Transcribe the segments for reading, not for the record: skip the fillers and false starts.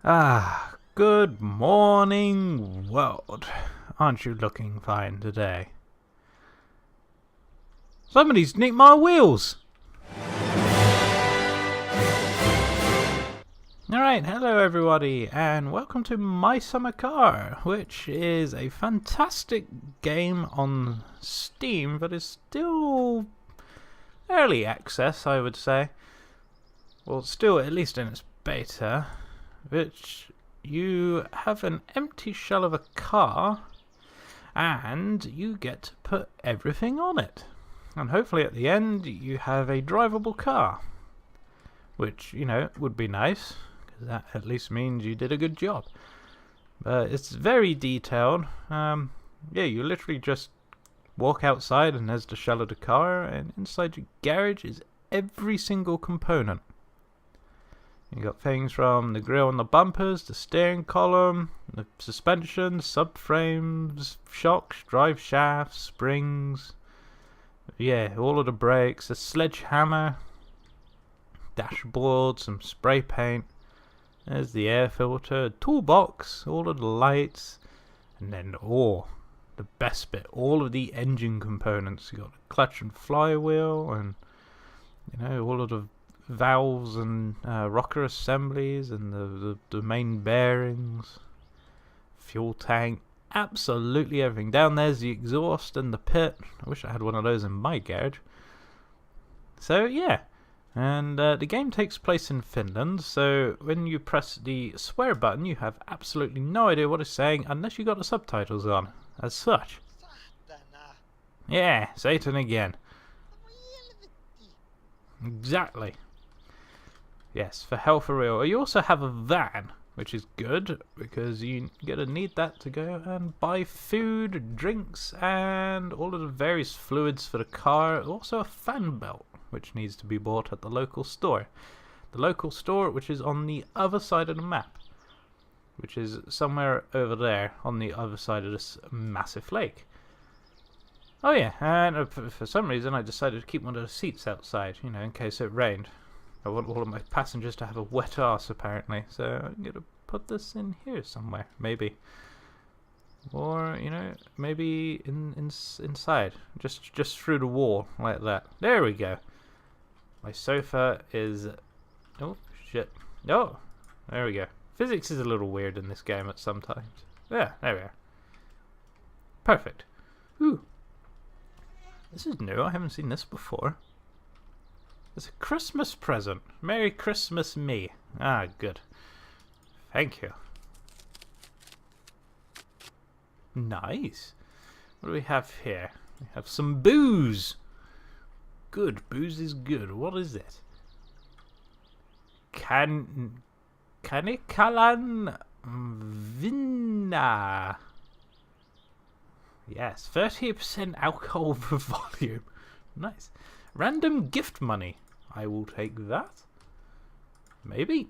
Good morning, world. Aren't you looking fine today? Somebody's nicked my wheels! Alright, hello everybody, and welcome to My Summer Car, which is a fantastic game on Steam, but is still early access, I would say. Well, still at least in its beta, which you have an empty shell of a car, and you get to put everything on it. And hopefully at the end you have a drivable car, which, you know, would be nice, because that at least means you did a good job. But it's very detailed. Yeah, you literally just walk outside and there's the shell of the car, and inside your garage is every single component. You got things from the grille and the bumpers, the steering column, the suspension, subframes, shocks, drive shafts, springs. Yeah, all of the brakes, a sledgehammer, dashboard, some spray paint. There's the air filter, toolbox, all of the lights, and then the best bit, all of the engine components. You got the clutch and flywheel, and all of the valves and rocker assemblies, and the main bearings, fuel tank, absolutely everything. Down there's the exhaust and the pit. I wish I had one of those in my garage. So yeah, and the game takes place in Finland, so when you press the swear button you have absolutely no idea what it's saying unless you got the subtitles on, as such. Yeah, Satan again. Exactly. Yes, for hell for real. You also have a van, which is good, because you're going to need that to go and buy food, drinks, and all of the various fluids for the car. Also a fan belt, which needs to be bought at the local store. The local store, which is on the other side of the map, which is somewhere over there on the other side of this massive lake. Oh yeah, and for some reason I decided to keep one of the seats outside, in case it rained. I want all of my passengers to have a wet arse, apparently, so I'm going to put this in here somewhere, maybe. Or, maybe inside, just through the wall, like that. There we go. My sofa is... Oh, shit. Oh, there we go. Physics is a little weird in this game at some times. Yeah, there we are. Perfect. Ooh. This is new, I haven't seen this before. It's a Christmas present. Merry Christmas me. Ah, good. Thank you. Nice. What do we have here? We have some booze. Good. Booze is good. What is it? Kanikalan Vinna. Yes, 30% alcohol per volume. Nice. Random gift money. I will take that. Maybe.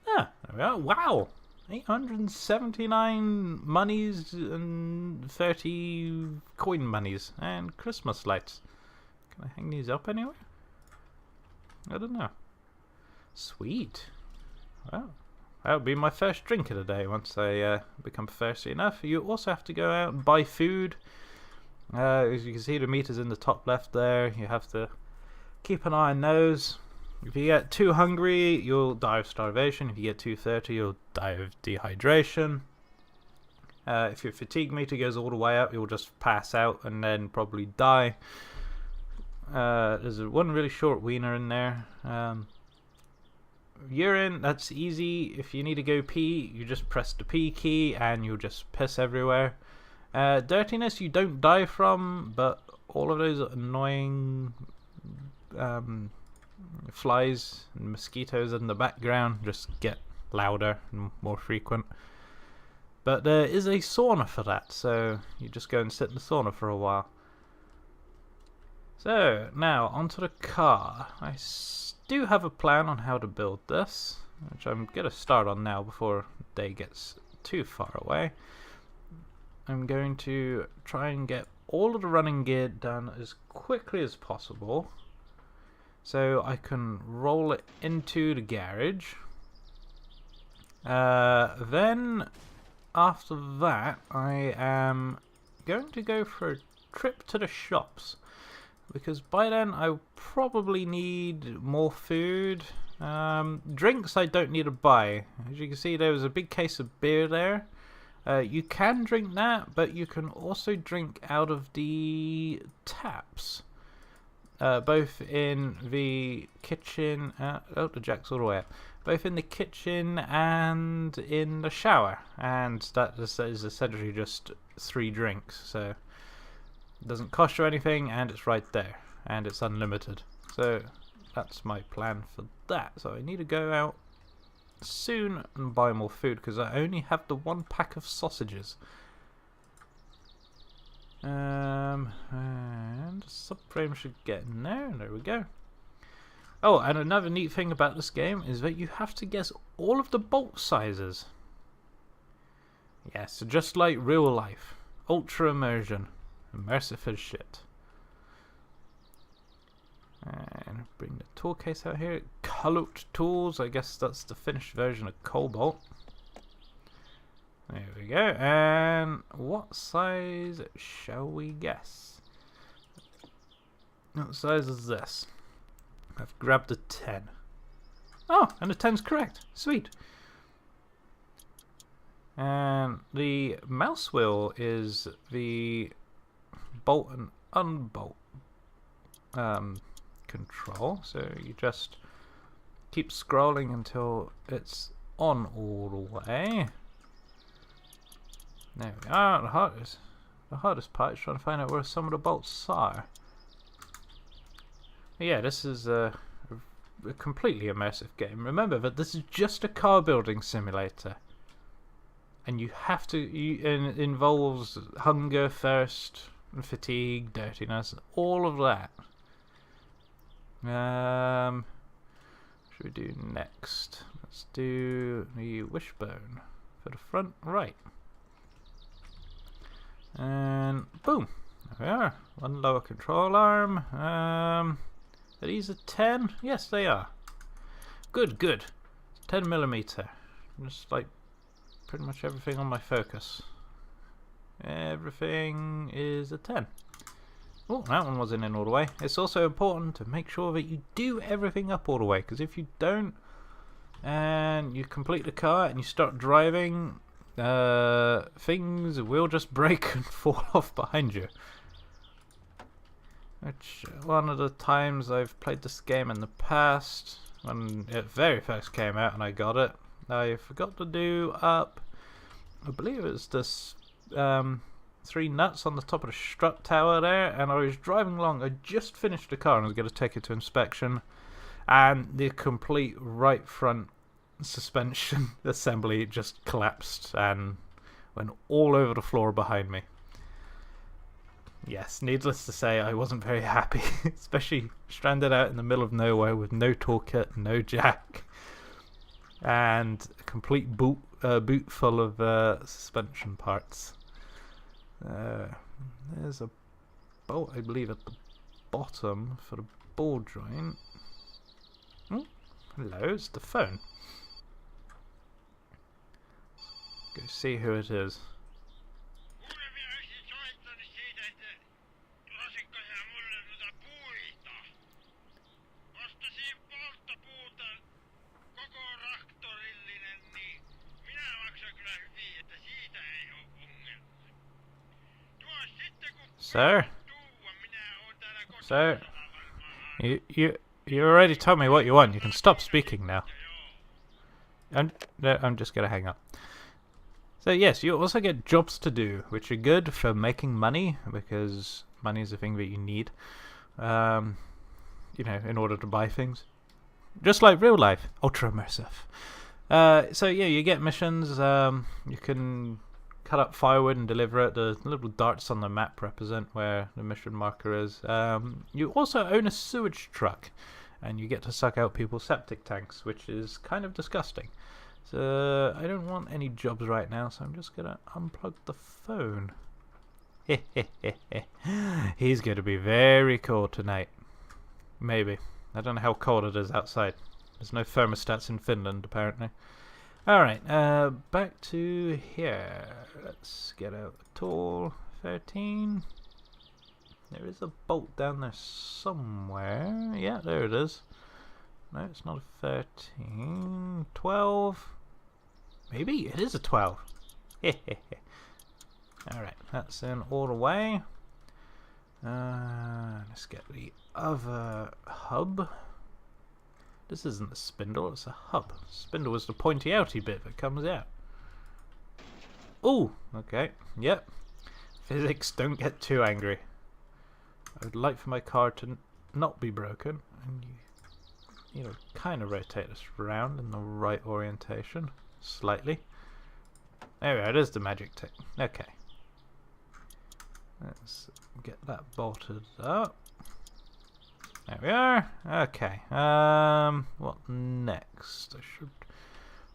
Yeah, there we are. Wow. 879 monies and 30 coin monies and Christmas lights. Can I hang these up anywhere? I don't know. Sweet. Well, that'll be my first drink of the day once I become thirsty enough. You also have to go out and buy food. As you can see, the meter's in the top left there. You have to keep an eye on those. If you get too hungry, you'll die of starvation. If you get too thirsty, you'll die of dehydration. If your fatigue meter goes all the way up, you'll just pass out and then probably die. There's one really short wiener in there. Urine, that's easy. If you need to go pee, you just press the P key and you'll just piss everywhere. Dirtiness you don't die from, but all of those annoying flies and mosquitoes in the background just get louder and more frequent. But there is a sauna for that, so you just go and sit in the sauna for a while. So, now onto the car. I do have a plan on how to build this, which I'm going to start on now before the day gets too far away. I'm going to try and get all of the running gear done as quickly as possible so I can roll it into the garage Then, after that, I am going to go for a trip to the shops. Because by then I probably need more food. Drinks I don't need to buy. As you can see, there was a big case of beer there. You can drink that, but you can also drink out of the taps. Both in the kitchen. Oh, the jack's all the way up. Both in the kitchen and in the shower. And that is essentially just 3 drinks. So it doesn't cost you anything, and it's right there. And it's unlimited. So that's my plan for that. So I need to go out soon and buy more food, because I only have the 1 pack of sausages. And the subframe should get in there. There we go. Oh, and another neat thing about this game is that you have to guess all of the bolt sizes. Yeah, so just like real life. Ultra immersion. Immersive as shit. And bring the tool case out here. Colored tools. I guess that's the finished version of Cobalt. There we go. And what size shall we guess? What size is this? I've grabbed a 10. Oh, and the 10's correct. Sweet. And the mouse wheel is the bolt and unbolt control. So you just keep scrolling until it's on all the way. There we are. The hardest part is trying to find out where some of the bolts are. Yeah, this is a completely immersive game. Remember that this is just a car building simulator, and you have to. And it involves hunger, thirst, fatigue, dirtiness, all of that. Should we do next? Let's do the wishbone for the front right. And boom, there we are. 1 lower control arm. Are these a 10? Yes, they are. Good, good. 10mm. Just like pretty much everything on my focus. Everything is a 10. Oh, that one wasn't in all the way. It's also important to make sure that you do everything up all the way, because if you don't, and you complete the car and you start driving, things will just break and fall off behind you. Which, one of the times I've played this game in the past, when it very first came out and I got it, I forgot to do up, I believe it was this 3 nuts on the top of the strut tower there, and I was driving along. I just finished the car and I was going to take it to inspection, and the complete right front suspension assembly just collapsed and went all over the floor behind me. Yes, needless to say, I wasn't very happy, especially stranded out in the middle of nowhere with no toolkit, no jack, and a complete boot full of suspension parts. There's a bolt, I believe, at the bottom for the ball joint. Oh, hello, it's the phone. Go see who it is. Sir, you already told me what you want. You can stop speaking now. I'm just gonna hang up. So yes, you also get jobs to do, which are good for making money, because money is a thing that you need, you know, in order to buy things. Just like real life, ultra immersive. So yeah, you get missions. You can cut up firewood and deliver it. The little darts on the map represent where the mission marker is. You also own a sewage truck, and you get to suck out people's septic tanks, which is kind of disgusting. So I don't want any jobs right now, so I'm just gonna unplug the phone. He's gonna be very cold tonight. Maybe. I don't know how cold it is outside. There's no thermostats in Finland, apparently. Alright, back to here. Let's get out the tool. 13. There is a bolt down there somewhere. Yeah, there it is. No, it's not a 13. 12. Maybe it is a 12. Alright, that's in all the way. Let's get the other hub. This isn't a spindle, it's a hub. Spindle is the pointy outy bit that comes out. Ooh, okay, yep. Physics, don't get too angry. I would like for my car to not be broken. And you know, kind of rotate this around in the right orientation. Slightly. There we go, it is the magic tick. Okay. Let's get that bolted up. There we are. Okay. What next? I should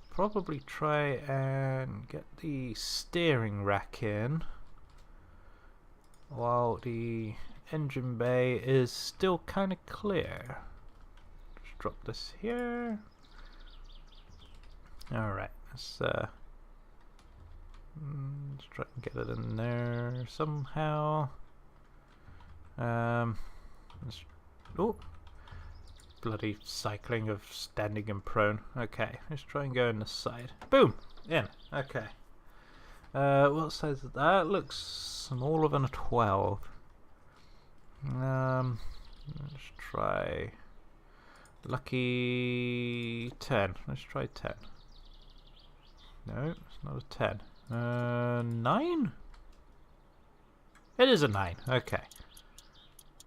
probably try and get the steering rack in while the engine bay is still kind of clear. Just drop this here. Alright, let's try and get it in there somehow. Let's, oh, bloody cycling of standing and prone. Okay, let's try and go in the side. Boom! In. Okay. What size is that? Looks smaller than a 12. Let's try lucky 10. Let's try 10. No, it's not a 10. 9? It is a 9. Okay.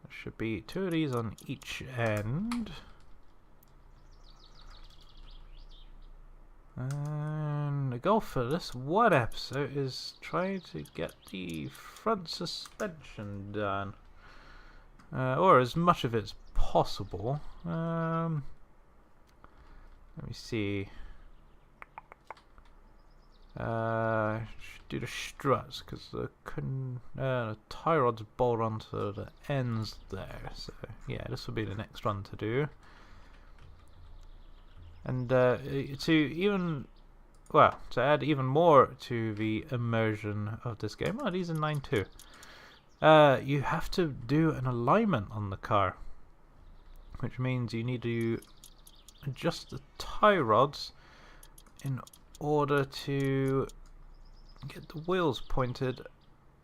There should be 2 of these on each end. And the goal for this one episode is trying to get the front suspension done. Or as much of it as possible. Let me see. Should do the struts because the tie rods bolt onto the ends there. So yeah, this will be the next one to do. And to add even more to the immersion of this game. Oh, these are 9 too. You have to do an alignment on the car, which means you need to adjust the tie rods in order to get the wheels pointed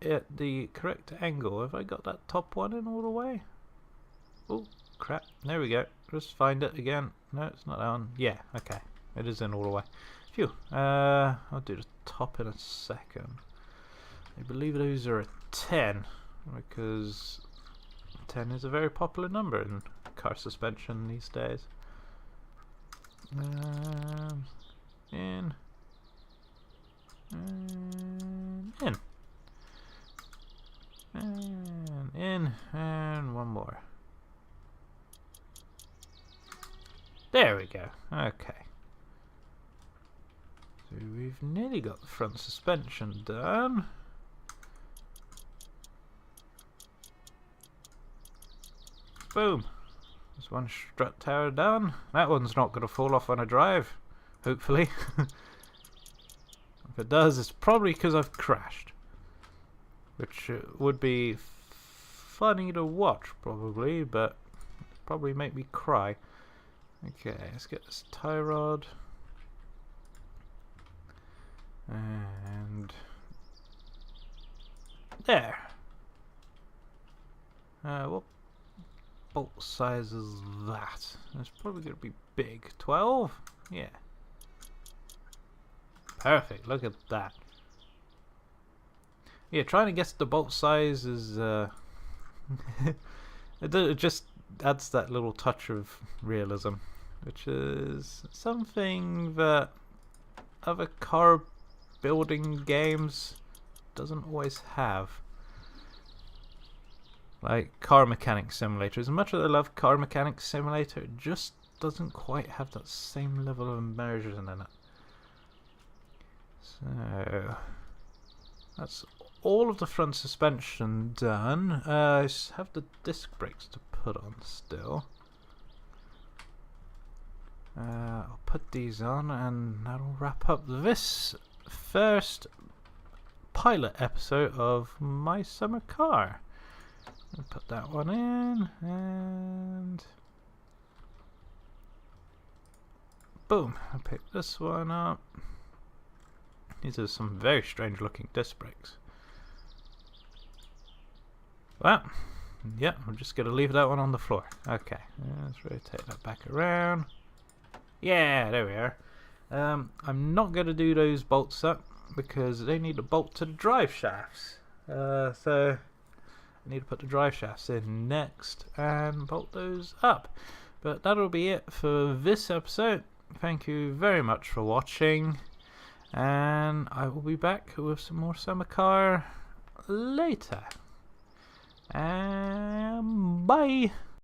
at the correct angle. Have I got that top one in all the way? Oh crap, there we go. Just find it again. No, it's not that one. Yeah, okay, it is in all the way. Phew. I'll do the top in a second. I believe those are a 10 because 10 is a very popular number in car suspension these days. In. And in. And in. And one more. There we go. Okay. So we've nearly got the front suspension done. Boom. There's one strut tower done. That one's not going to fall off when I drive. Hopefully. If it does, it's probably because I've crashed. Which would be funny to watch, probably, but probably make me cry. Okay, let's get this tie rod. And there. What bolt size is that? It's probably going to be big. 12? Yeah. Perfect, look at that. Yeah, trying to guess the bolt size is it just adds that little touch of realism, which is something that other car building games doesn't always have. Like Car Mechanic Simulator. As much as I love Car Mechanic Simulator, it just doesn't quite have that same level of immersion in it. So that's all of the front suspension done. I have the disc brakes to put on still. I'll put these on and that'll wrap up this first pilot episode of my summer car. I'll put that one in and boom, I'll pick this one up. These are some very strange looking disc brakes. Well, yeah, I'm just going to leave that one on the floor. Okay, let's rotate that back around. Yeah, there we are. I'm not going to do those bolts up because they need a bolt to the drive shafts. So I need to put the drive shafts in next and bolt those up. But that'll be it for this episode. Thank you very much for watching, and I will be back with some more summer car later. And bye.